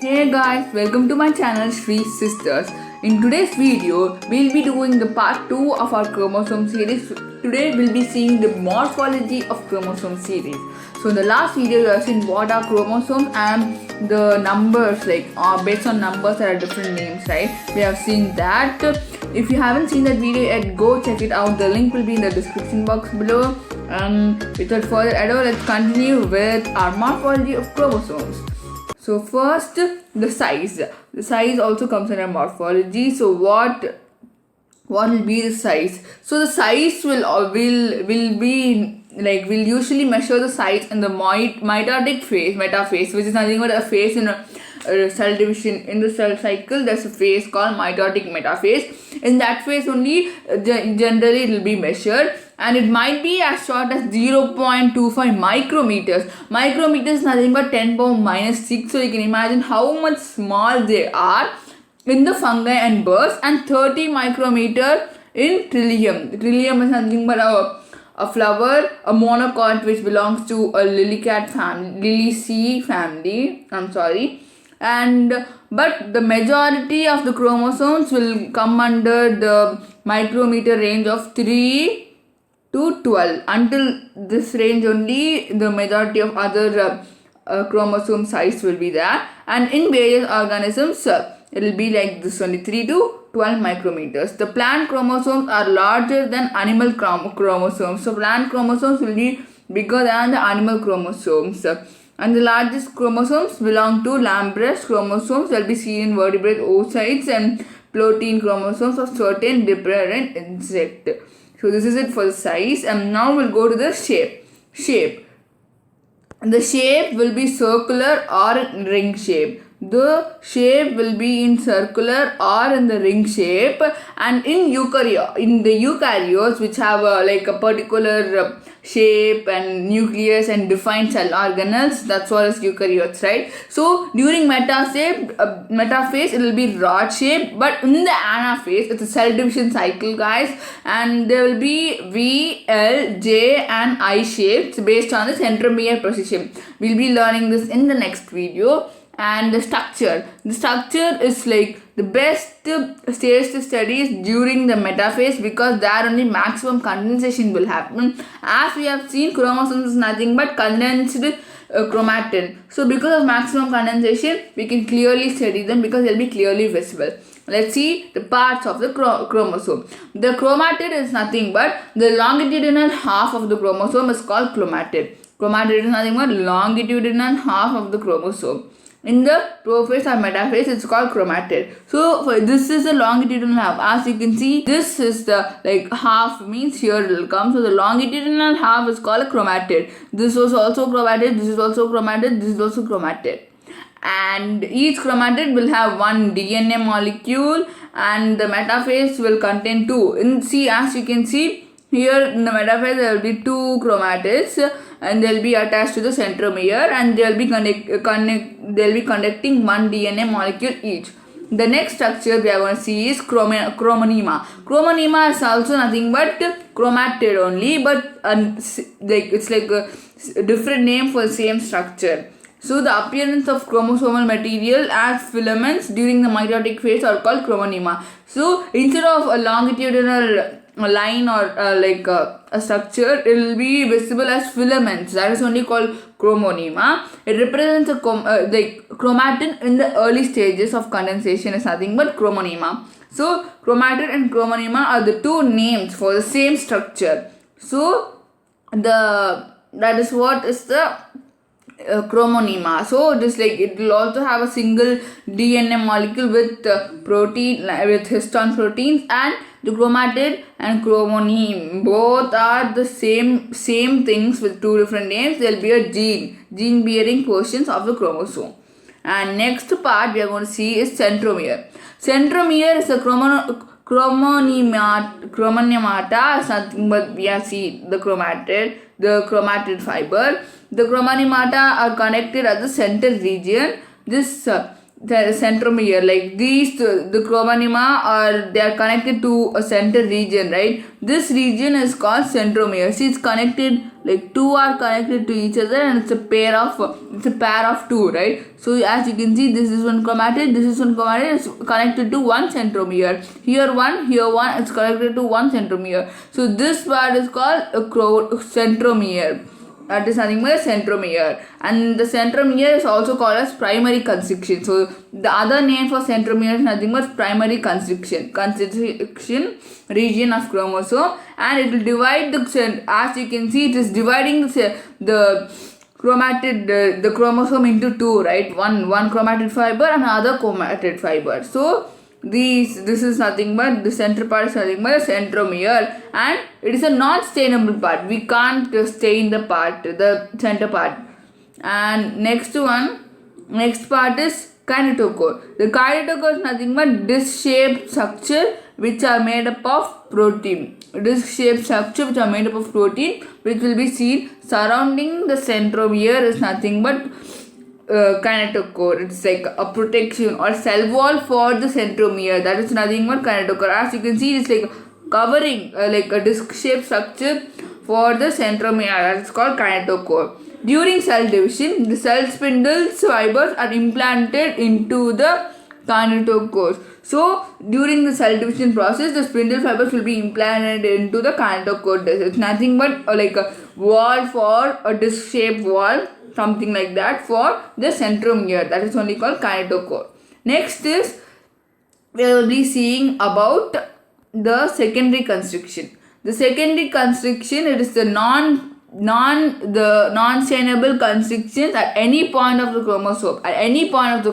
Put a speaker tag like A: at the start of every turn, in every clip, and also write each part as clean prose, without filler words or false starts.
A: Hey guys, welcome to my channel Shri Sisters. In today's video, we'll be doing the part 2 of our chromosome series. Today we'll be seeing the morphology of chromosome series. So in the last video you have seen what are chromosomes and the numbers based on numbers there are different names, right? We have seen that. If you haven't seen that video yet, go check it out. The link will be in the description box below. And without further ado, let's continue with our morphology of chromosomes. So first, the size. The size also comes under morphology. So what will be the size? So the size will be we'll usually measure the size in the mitotic phase, metaphase, which is nothing but a phase in a cell division. In the cell cycle, there's a phase called mitotic metaphase. In that phase only, generally it will be measured. And it might be as short as 0.25 micrometers. Micrometers is nothing but 10 power minus 6. So you can imagine how much small they are in the fungi and birds, and 30 micrometer in trillium. Trillium is nothing but a flower, a monocot which belongs to a liliaceae family. But the majority of the chromosomes will come under the micrometer range of 3 to 12. Until this range only, the majority of other chromosome size will be there, and in various organisms it will be like this only, 3 to 12 micrometers. The plant chromosomes are larger than animal chromosomes. So plant chromosomes will be bigger than the animal chromosomes. And the largest chromosomes belong to Lamprecht chromosomes that will be seen in vertebrate oocytes, and protein chromosomes of certain different insect. So this is it for the size, and now we'll go to the shape. The shape will be circular or ring shape. The shape will be in circular or in the ring shape, and in the eukaryotes, which have a particular shape and nucleus and defined cell organelles, that's what is eukaryotes, right? So during metaphase it will be rod shape, but in the anaphase it's a cell division cycle, guys, and there will be V, L, J and I shapes based on the centromere position. We'll be learning this in the next video. And the structure is like the best stage to study is during the metaphase, because there only maximum condensation will happen. As we have seen, chromosomes is nothing but condensed chromatin. So because of maximum condensation, we can clearly study them because they'll be clearly visible. Let's see the parts of the chromosome. The chromatid is nothing but the longitudinal half of the chromosome is called chromatid. Chromatid is nothing but longitudinal half of the chromosome. In the prophase or metaphase, it's called chromatid. So this is the longitudinal half. As you can see, this is the half, means here it will come. So the longitudinal half is called a chromatid. This was also chromatid. This is also chromatid. This is also chromatid. And each chromatid will have one DNA molecule, and the metaphase will contain two. As you can see here in the metaphase, there will be two chromatids, and they'll be attached to the centromere, and they'll be conducting one DNA molecule each. The next structure we are going to see is chromonema. Chromonema is also nothing but chromatid only, but it's like a different name for the same structure. So the appearance of chromosomal material as filaments during the mitotic phase are called chromonema. So instead of a longitudinal line or a structure, it will be visible as filaments. That is only called chromonema. It represents the chromatin in the early stages of condensation is nothing but chromonema. So chromatin and chromonema are the two names for the same structure. So that is what is the chromonema. So it will also have a single DNA molecule with with histone proteins, and the chromatid and chromoneme both are the same things with two different names. There will be a gene bearing portions of the chromosome. And next part we are going to see is centromere. Centromere is a chromonemata is nothing but we have seen the chromatid fiber. The chromonemata are connected at the center region. This the centromere, like these the chromonema are they are connected to a center region, right? This region is called centromere. See, it's connected, like two are connected to each other, and it's a pair of two, right? So as you can see, this is one chromatid, this is one chromatid, it's connected to one centromere. Here one, it's connected to one centromere. So this part is called a centromere. That is nothing but a centromere, and the centromere is also called as primary constriction. So the other name for centromere is nothing but primary constriction region of chromosome, and it will divide as you can see, it is dividing the chromatid the chromosome into two, right? One chromatid fiber and another chromatid fiber. So this is nothing but the center part is nothing but a centromere, and it is a non-stainable part. We can't stain the center part. And next part is kinetochore. The kinetochore is nothing but disc-shaped structure which are made up of protein. Disc-shaped structure which are made up of protein, which will be seen surrounding the centromere is nothing but kinetochore. It's like a protection or cell wall for the centromere. That is nothing but kinetochore. As you can see, it's like covering like a disc-shaped structure for the centromere. That is called kinetochore. During cell division, the cell spindles fibers are implanted into the kinetochores. So during the cell division process, the spindle fibers will be implanted into the kinetochore. It's nothing but like a wall for a disc-shaped wall, something like that, for the centromere. That is only called kinetochore. Next is we will be seeing about the secondary constriction. The secondary constriction, it is the non-stainable constrictions at any point of the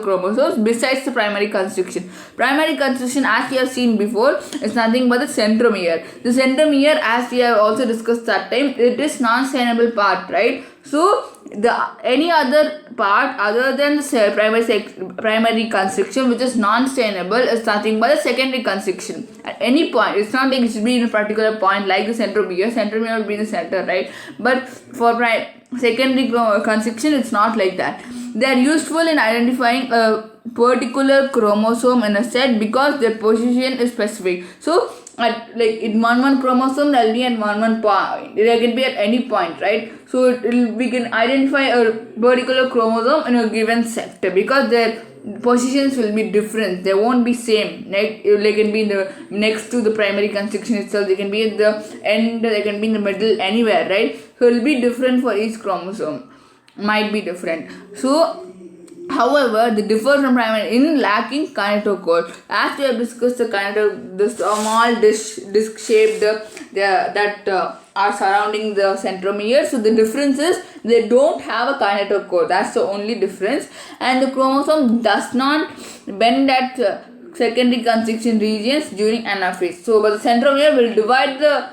A: chromosome, besides the primary constriction. Primary constriction, as we have seen before, is nothing but the centromere. The centromere, as we have also discussed that time, it is non-stainable part, right? So any other part other than the primary constriction, which is non-stainable, is nothing but a secondary constriction at any point. It's not like it should be in a particular point like the centromere. Centromere will be in the center, right? But for secondary constriction, it's not like that. They are useful in identifying a particular chromosome in a set because their position is specific. So like in one chromosome, there will be at one point. There can be at any point, right? So we can identify a particular chromosome in a given sector because their positions will be different. They won't be same. Like they can be in the next to the primary constriction itself. They can be at the end. They can be in the middle. Anywhere, right? So it will be different for each chromosome. Might be different. So however, they differ from primary in lacking kinetochore. As we have discussed, the small disc-shaped that are surrounding the centromere. So the difference is they don't have a kinetochore. That's the only difference. And the chromosome does not bend at secondary constriction regions during anaphase. So, but the centromere will divide the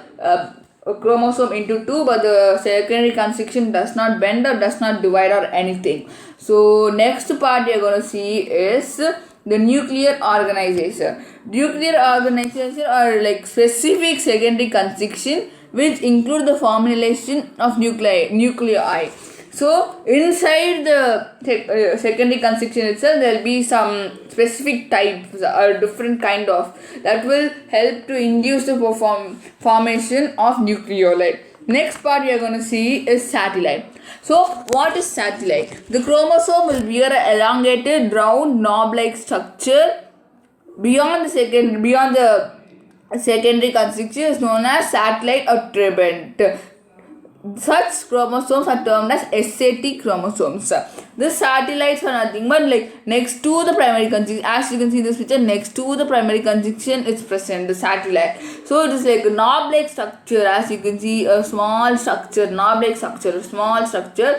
A: chromosome into two, but the secondary constriction does not bend or does not divide or anything. So next part we are going to see is the nuclear organization. Nuclear organization are like specific secondary constriction which include the formulation of nuclei. So inside the secondary constriction itself, there will be some specific types or different kind of that will help to induce the formation of nucleoli. Next part we are going to see is satellite. So what is satellite? The chromosome will bear an elongated round knob-like structure beyond the secondary constriction is known as satellite or trabant. Such chromosomes are termed as SAT chromosomes. The satellites are nothing but like next to the primary constriction. As you can see in this picture, next to the primary constriction is present, the satellite. So it is like a knob-like structure. As you can see, a small structure, knob-like structure, a small structure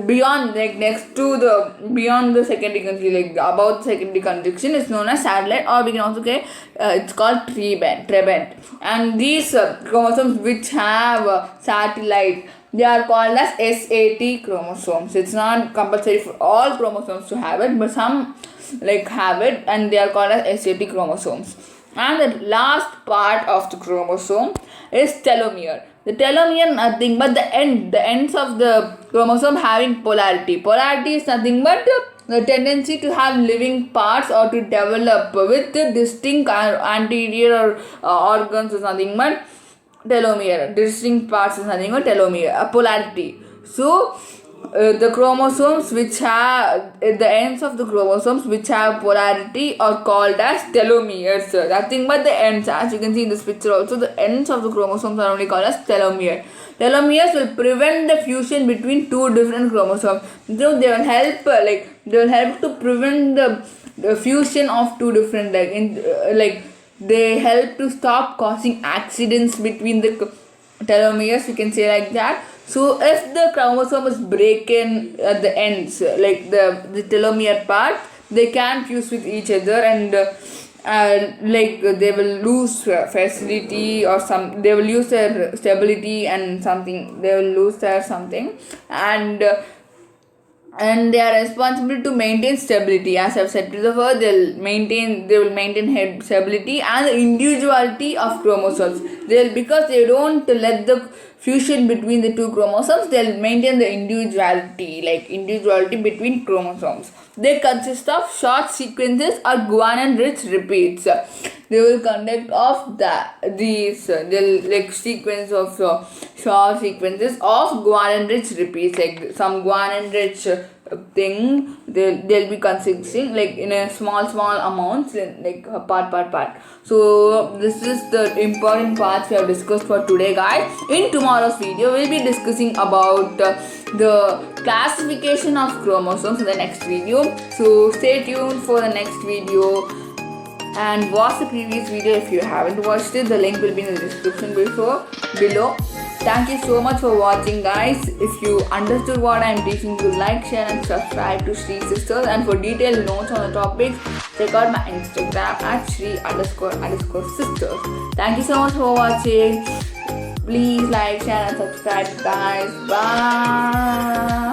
A: beyond, like next to the beyond the secondary constriction, like above the secondary constriction is known as satellite, or we can also say it's called trabant. And these chromosomes which have satellite, they are called as SAT chromosomes. It's not compulsory for all chromosomes to have it, but some like have it, and they are called as SAT chromosomes. And the last part of the chromosome is telomere. The telomere nothing but the ends of the chromosome having polarity. Polarity is nothing but the tendency to have living parts or to develop with the distinct anterior organs is nothing but telomere. Distinct parts is nothing but telomere, a polarity. So the chromosomes which have the ends of the chromosomes which have polarity are called as telomeres. Nothing but the ends, as you can see in this picture also, the ends of the chromosomes are only called as telomere. Telomeres will prevent the fusion between two different chromosomes. So they will help they will help to prevent the fusion of two different they help to stop causing accidents between the telomeres, you can say like that. So if the chromosome is broken at the ends, like the telomere part, they can fuse with each other, and they will lose facility or some, they will lose their stability and something, they will lose their something, and they are responsible to maintain stability. As I've said before, they will maintain head stability and the individuality of chromosomes. Because they don't let the fusion between the two chromosomes, they'll maintain the individuality between chromosomes. They consist of short sequences or guanine-rich repeats. They will conduct of they'll sequence of short sequences of guanine-rich repeats, like some guanine-rich thing they'll be consisting in a small amounts, part. So this is the important parts we have discussed for today, guys. In tomorrow's video we'll be discussing about the classification of chromosomes in the next video. So stay tuned for the next video and watch the previous video if you haven't watched it. The link will be in the description below. Thank you so much for watching, guys. If you understood what I am teaching you, like, share and subscribe to Shri Sisters. And for detailed notes on the topics, check out my Instagram at Shri__sisters. Thank you so much for watching. Please like, share and subscribe, guys. Bye.